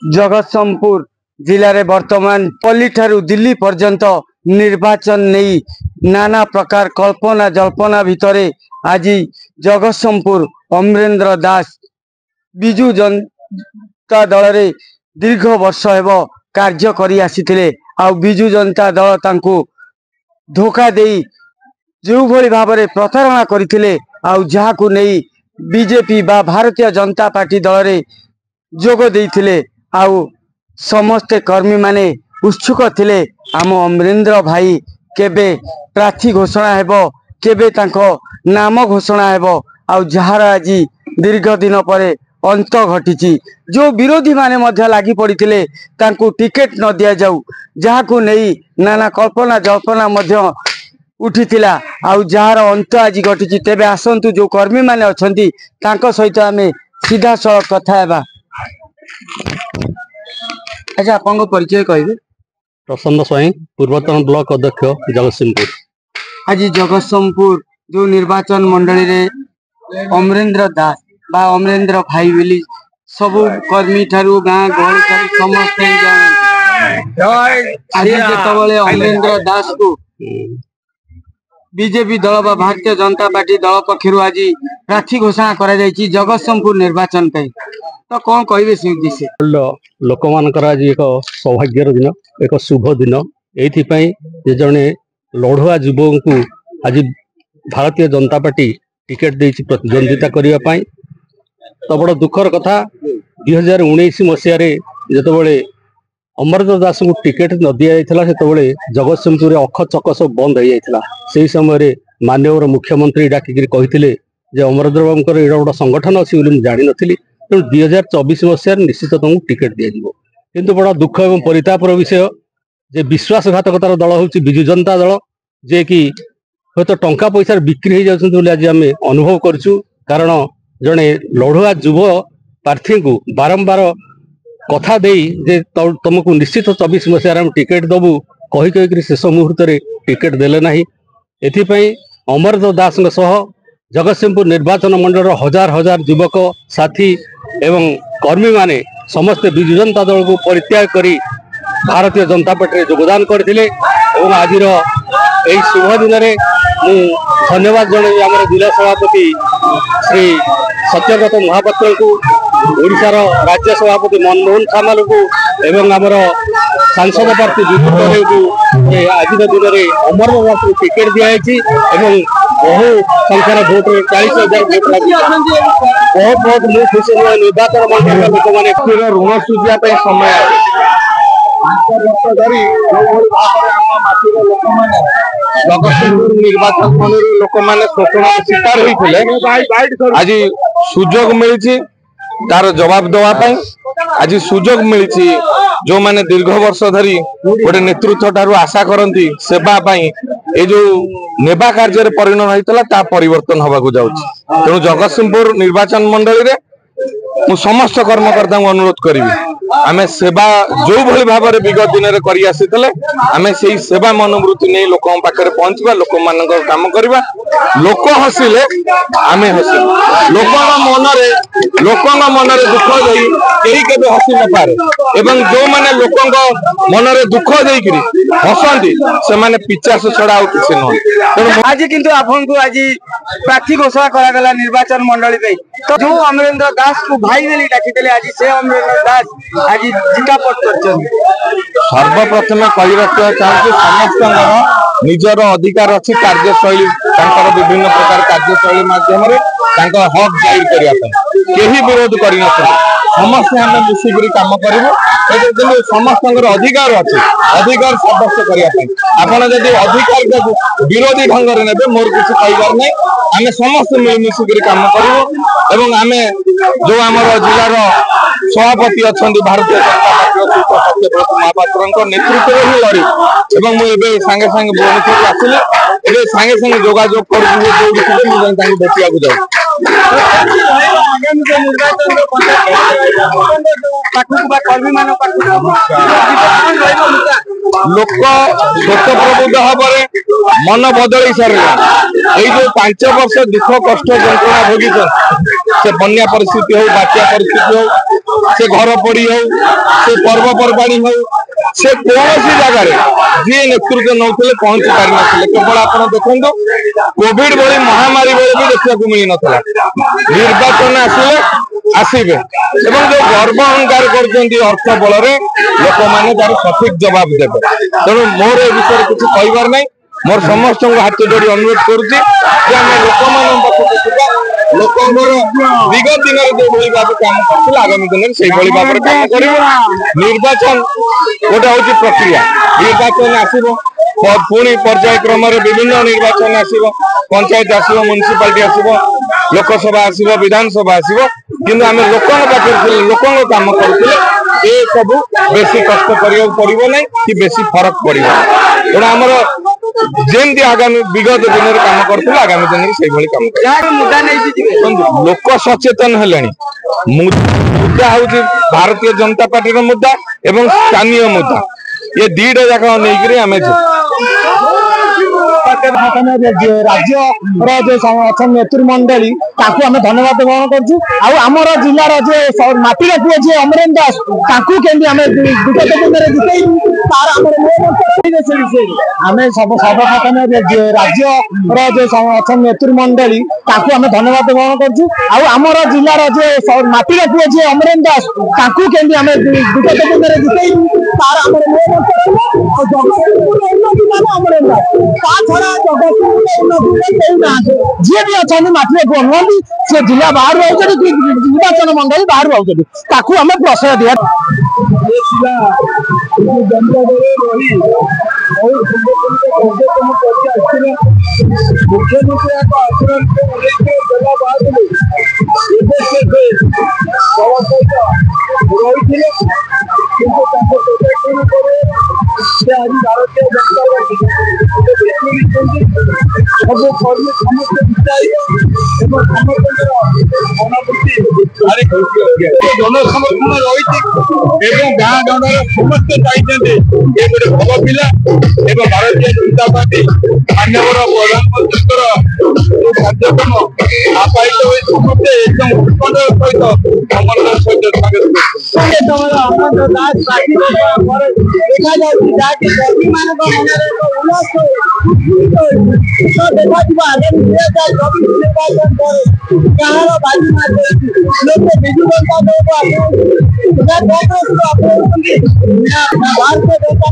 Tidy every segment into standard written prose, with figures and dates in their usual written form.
जगतसिंहपुर जिले में वर्तमान पल्ली ठारू दिल्ली पर्यंत निर्वाचन नहीं नाना प्रकार कल्पना जल्पना भितर आज जगतसिंहपुर अमरेंद्र दास विजु जनता दल रे दीर्घ वर्ष हेब कार्य करी आसीथिले आ विजु जनता दल तांकू धोखा देई जो भली भाव में प्रतारणा करथिले आ जहाकू नहीं बीजेपी बा भारतीय जनता पार्टी दल रे जोग देइथिले आउ समस्ते कर्मी माने उत्सुक थिले आम अमरेंद्र भाई केबे प्रार्थी घोषणा हेबो केबे तांको नाम घोषणा हेबो आउ जहार आज दीर्घ दिन पर अंत घटी जो विरोधी माने मध्य लागी पड़िथिले तांको टिकेट न दिया जाऊ जहाकू नहीं नाना कल्पना जल्पना मध्य उठीथिला आउ जहार अंत आज घटी तेबे आसंतु जो कर्मी माने अछंती तांको सहित आमे सीधा सड़क कथा हेबा। अच्छा आपन परिचय कहबे? प्रसन्न स्वाई पूर्वतन ब्लॉक अध्यक्ष जगतसिंहपुर। आज जगतसिंहपुर जो निर्वाचन मंडली रे अमरेंद्र दास बा अमरेंद्र भाई बोली सबु कर्मी ठारू गाँ गहली ठारू समस्त आज जेतबले अमरेंद्र दास को बीजेपी दल बा भारतीय जनता पार्टी दल पक्षरु आज प्रार्थी घोषणा करा जायछि जगतसिंहपुर निर्वाचन पे तो कौन कहबे से उद्देश्य लोक मानकर आज एक सौभाग्यर दिन एक शुभ दिन एथि जड़े लड़ुआ युवक को आज भारतीय जनता पार्टी टिकेट देछि प्रतिद्वंदिता करने तो बड़ दुखर कथा 2019 मसीह जिते अमरेंद्र दास को टिकेट न दि जाता से जगतसिंहपुर अख चक सब बंद हो जाता से समय माननीय मुख्यमंत्री डाकिक कहते अमरेंद्र बाबू ये गोटे संगठन अच्छी मुझे जानी नी तेणु 2024 मसीह निश्चित तुमको टिकेट दिज्व किंतु बड़ा दुख एवं परितापर विषय जे विश्वासघातकतार दल हूँ विजु जनता दल जे कि हूँ तो टंका पैसा बिक्री हो जाती आज आम अनुभव करूँ कारण जड़े लड़ुआ युव प्रार्थी को बारंबार कथा देई जे तुमको निश्चित 24 मसीह टिकेट दबू कही शेष मुहूर्त टिकेट देले ना एथिपाई अमरेंद्र दास जगतसिंहपुर निर्वाचन मंडल हजार हजार युवक साथी एवं कर्मी माने समस्ते विजु जनता दल को परित्याग करी भारतीय जनता पार्टी योगदान करथिले एवं आज शुभ दिन में धन्यवाद जन आम जिला सभापति श्री सत्यव्रत महापात्र को ओडिशार राज्य सभापति मनमोहन सामाल को एवं आमर सांसद प्रार्थी विभूत को आज दिन में अमरेंद्र दास को टिकेट दिखाई एवं बहु संख्यार भोट 40,000 भोट लगी बहुत बहुत मुझे खुशी निर्वाचन मंडल लोक मैंने ऋण सुझा समय जगतसिंहपुर निर्वाचन मंडल लोक मैंने शोषण शिकार होते आज सुजोग मिली तार जवाब दवाई आज सुजोग मिली जो माने दीर्घ वर्ष धरी गोटे नेतृत्व ठारू आशा करती सेवा ये जो नेबा कार्य परिणत होता परिवर्तन हवा जाऊँगी तेणु जगतसिंहपुर निर्वाचन मंडल रे मु समस्त कर्मकर्ता अनुरोध करी आमे सेवा जो भली भाव में विगत दिन में करी आसीथिले आमे सेही सेवा मनोवृत्ति नहीं लोक पाखे पहुंचवा लोक मान काम करवा लोक हसिले आमे हसी लोक मन दुख दे कहीं के हसी न पारे एवं जो माने लोक मन दुख देकरी हसती से माने पिचास छड़ा आउ किसी न आज किंतु आपन को आज प्रार्थी घोषणा करा गला निर्वाचन मंडली पे तो जो अमरेंद्र दास को भाई बोली डाकिदेले आज से अमरेंद्र दास आज जितापट कर सर्वप्रथम कहवाक चाहूँ समस्त निजर अधिकार अच्छी कार्यशैली विभिन्न प्रकार कार्यशैली मध्यम हक जाहिर करने विरोध कर समस्त आम मिसिक कम करूँ समस्त अधिकार अच्छी अधिकार सब्यस्त करने आपड़ जब अधिकार विरोधी ढंग से ने मोर किसी कहबार नहीं आम समस्त मिलमिशिक कम करूँ आम जो आम जिलार सभापति अच्छा भारतीय जनता पार्टी सत्यव्रत महापात्र नेतृत्व ही लड़ी और मुझे सागे सागे भुवनेश्वर आसिले ए सागे सागे जोगाजोग कर देखा जाऊ लोक स्वतप्रबुद्ध भाव मन बदल सारे जो 5 वर्ष दुख कष्ट जंत्रणा भोगी से बन्या परिस्थिति हो बात्या परिस्थिति हो से घर पड़ी हो से पर्वपर्वाणी हो से कौन जगार जी नेतृत्व नौले पहुंची पारि ना केवल आप देखो कोविड भली महामारी बेले भी देखा मिल ना निर्वाचन आसवे जो गर्व अहंकार कर बल लोक मैंने तार सठिक जवाब देवे तेणु मोर ए विषय कुछ कहबार ना मोर समस्त हाथ जोड़ी अनुरोध करुच्ची लोक विगत दिन में जो भाव कम कर आगामी दिन में से भाव में कम कर निर्वाचन गोटे हूँ प्रक्रिया निर्वाचन आसो पुणी पर्यायक्रम विभिन्न निर्वाचन आसो पंचायत आसो म्युनिसिपालिटी आसो लोकसभा आसो विधानसभा आसो किंतु आम लोक काम करुले ये सब बेसी कष्ट करिया पड़ो ना कि बेसी फरक पड़ो तेणु आमर जमी आगामी विगत दिन में कम कर आगामी दिन में से कम लोक सचेतन है मुद्दा हूँ भारतीय जनता पार्टी मुद्दा एवं स्थानीय मुद्दा ये दीटा जाक नहीं आम राज्य जो नेतृमंडली आम धन्यवाद ग्रहण करमर जिलार जो माटी पुआ जी अमरेन्द्र दास विगत दिन आम सर्वप्रथम राज्य जो नेतृमंडली आम धन्यवाद ग्रहण करमर जिलार जो माटी पुआ जी अमरेन्द्र दास आम विगत दिन जी भी अच्छा माटी पुआ नुहति से जिला बाहर निर्वाचन मंडली बाहर रोचे आम प्रश्रय दिया मुख्यमंत्री आज भारतीय जनता पार्टी सब कर्मी समस्त विचारित जनसमर्थन रही गाँ गाँव समस्ते चाहिए ये गोटे भल पिला भारतीय जनता पार्टी मानवर प्रधानमंत्री कार्यक्रम आपादित हुई समस्ते एकदम उत्कंठ सहित समन्वय सहित देखा जाती कर्मी मान उल्लास देखा आगामी 2024 निर्वाचन पर गाँव बाजी मार लोग विजु जनता भारतीय जनता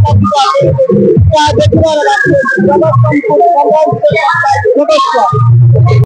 पार्टी को देखा